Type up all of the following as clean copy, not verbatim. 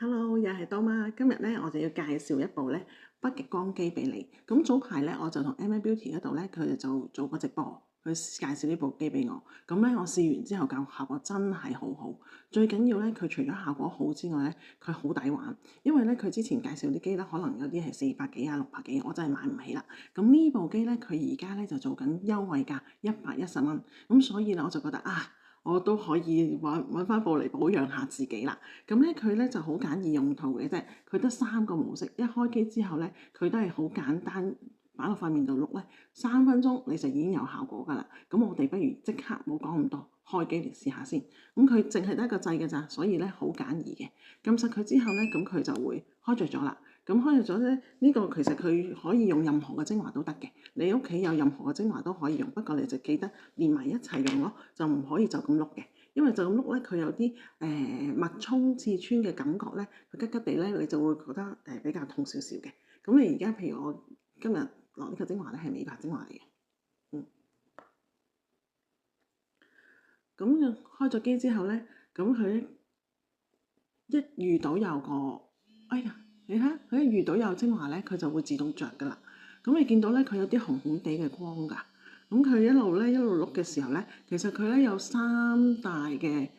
Hello，又係多媽。今日咧，我就要介紹一部咧北極光機俾你。咁早排咧，我就同 MA Beauty 嗰度咧，佢哋就做個直播，去介紹呢部機俾我。咁咧，我試完之後，效果真係好好。最緊要咧，佢除咗效果好之外咧，佢好抵玩。因為咧，佢之前介紹啲機咧，可能有啲係400幾啊、600幾，我真係買唔起啦。咁呢部機咧，佢而家咧就做緊優惠價110蚊。咁所以咧，我就覺得我都可以揾翻部嚟保養下自己啦。咁咧佢咧就好簡易用途嘅啫，佢得3個模式。一開機之後咧，佢都係好簡單，擺落塊面度碌咧，3分鐘你就已經有效果㗎啦。咁我哋不如即刻冇講咁多，開機嚟試下先。咁佢淨係得一個掣㗎咋，所以咧好簡易嘅。撳實佢之後咧，咁佢就會開着咗啦。咁開着咗咧，呢個其實佢可以用任何嘅精華都得嘅。你屋企有任何嘅精華都可以用，不過你就記得連埋一齊用咯，就唔可以就咁碌嘅。因為就咁碌咧，佢有啲脈衝刺穿嘅感覺咧，佢吉吉地咧，你就會覺得比較痛少少嘅。咁你而家譬如我今日落呢個精華咧，係美白精華嚟嘅。咁開咗機之後咧，咁佢一遇到有個，你睇佢一遇到有精華咧，佢就會自動着㗎啦。咁你見到咧，佢有啲紅紅地嘅光㗎。咁佢一路碌嘅時候咧，其實佢咧有3大嘅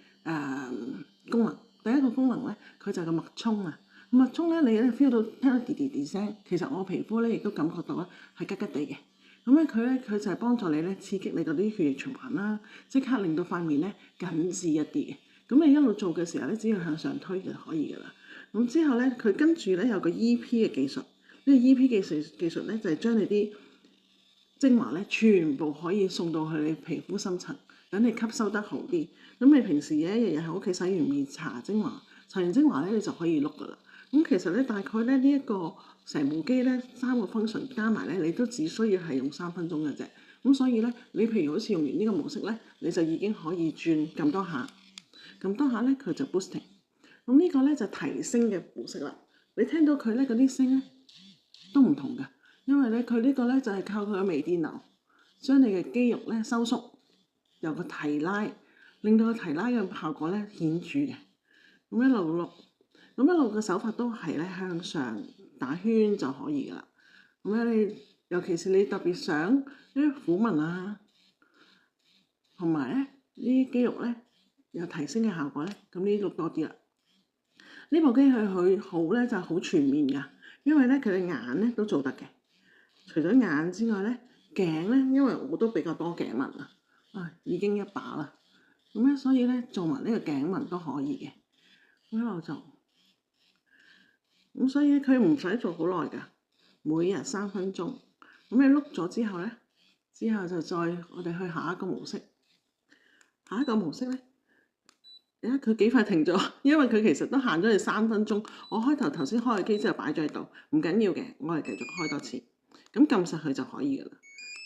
功能。第一個功能咧，佢就係個脈衝啊。脈衝咧，你咧 feel 到聽到滴滴滴聲，其實我皮膚咧亦都感覺到咧係吉吉地嘅。咁佢就係幫助你咧刺激你嗰啲血液循環啦，即刻令到塊面咧緊緻一啲嘅。咁你一路做嘅時候咧，只要向上推就可以㗎啦。咁之後咧，佢跟住咧有個 EP 嘅技術，呢個 EP 技術咧就係將你啲精華咧全部可以送到去你皮膚深層，等你吸收得好啲。咁你平時日日喺屋企洗完面搽精華，搽完精華咧你就可以碌㗎啦。咁其實咧大概咧呢一個成部機咧3個 function 加埋咧，你都只需要係用3分鐘嘅啫。咁所以咧，你譬如好似用完呢個模式咧，你就已經可以轉咁多下，咁多下咧佢就 boosting。咁呢個咧就提升嘅模式啦。你聽到佢咧嗰啲聲咧都唔同㗎，因為咧佢呢個咧就係靠佢嘅微電流將你嘅肌肉咧收縮，有個提拉，令到個提拉嘅效果咧顯著嘅。咁一路碌，咁一路嘅手法都係咧向上打圈就可以㗎啦。咁咧你尤其是你特別想啲虎紋啊，同埋咧呢啲肌肉咧有提升嘅效果咧，咁呢碌多啲啦。呢部機佢好咧就好全面㗎，因為咧佢嘅眼咧都做得嘅。除咗眼之外咧，頸咧，因為我都比較多頸紋已經一把啦。咁咧所以咧做埋呢個頸紋都可以嘅。咁一路做，咁所以佢唔使做好耐㗎，每日3分鐘。咁你碌咗之後咧，就再我哋去下一個模式。下一個模式咧。佢幾快停咗，因為佢其實都限咗你3分鐘。我頭先開個機之後擺咗喺度，唔緊要嘅，我係繼續開多次。咁撳實佢就可以㗎啦。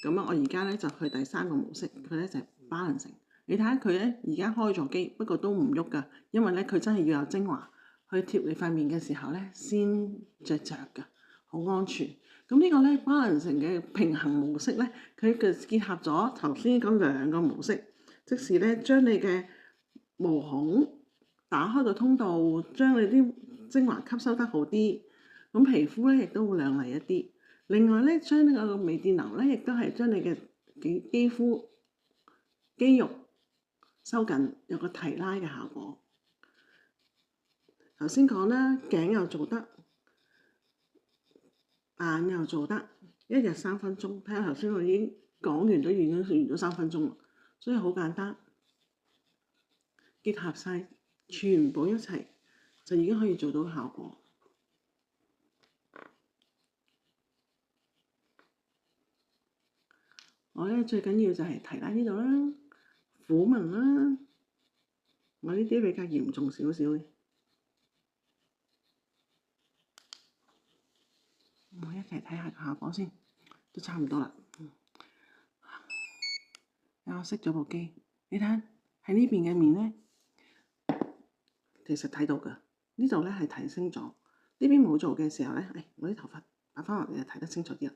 咁我而家咧就去第3個模式，佢咧就係balancing。你睇下佢咧而家開咗機，不過都唔喐㗎，因為咧佢真係要有精華去貼你塊面嘅時候咧先着㗎，好安全。咁呢個咧 balancing 嘅平衡模式咧，佢嘅結合咗頭先嗰2個模式，即是咧將你嘅毛孔打開個通道，將你啲精華吸收得好啲，咁皮膚咧亦都會亮麗一啲。另外咧，將呢個微電流咧，亦都係將你嘅肌膚肌肉收緊，有個提拉嘅效果。頭先講啦，頸又做得，眼又做得，一日3分鐘。睇下頭先我已經講完都已經完咗3分鐘啦，所以好簡單。結合晒全部一齊，就已經可以做到效果。我咧最緊要就係提拉呢度啦，虎紋啦，我呢啲比較嚴重少少嘅。我一齊睇下個效果先，都差唔多啦。我熄咗部機，你睇喺呢邊嘅面咧。其實睇到㗎，呢度咧係提升咗，呢邊冇做嘅時候咧，我啲頭髮擺翻落嚟就睇得清楚啲啦。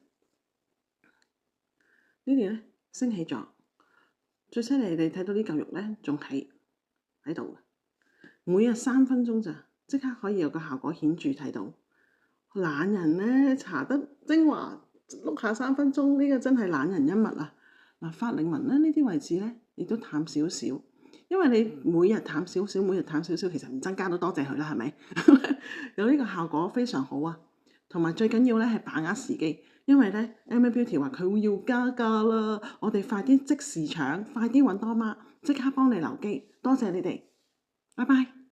呢邊咧升起咗，最犀利你睇到呢嚿肉咧仲喺度嘅，每日3分鐘咋，即刻可以有個效果顯著睇到。懶人咧搽得精華碌下3分鐘，呢個真係懶人一物啊！嗱，法令紋咧呢啲位置咧亦都淡少少，因為你每日淡少少，每日淡少少，其實唔增加都多謝佢啦，係咪？有呢個效果非常好啊！同埋最緊要咧係把握時機，因為咧 MA Beauty 話佢會要加價啦，我哋快啲即時搶，快啲揾多媽，即刻幫你留機，多謝你哋，拜拜。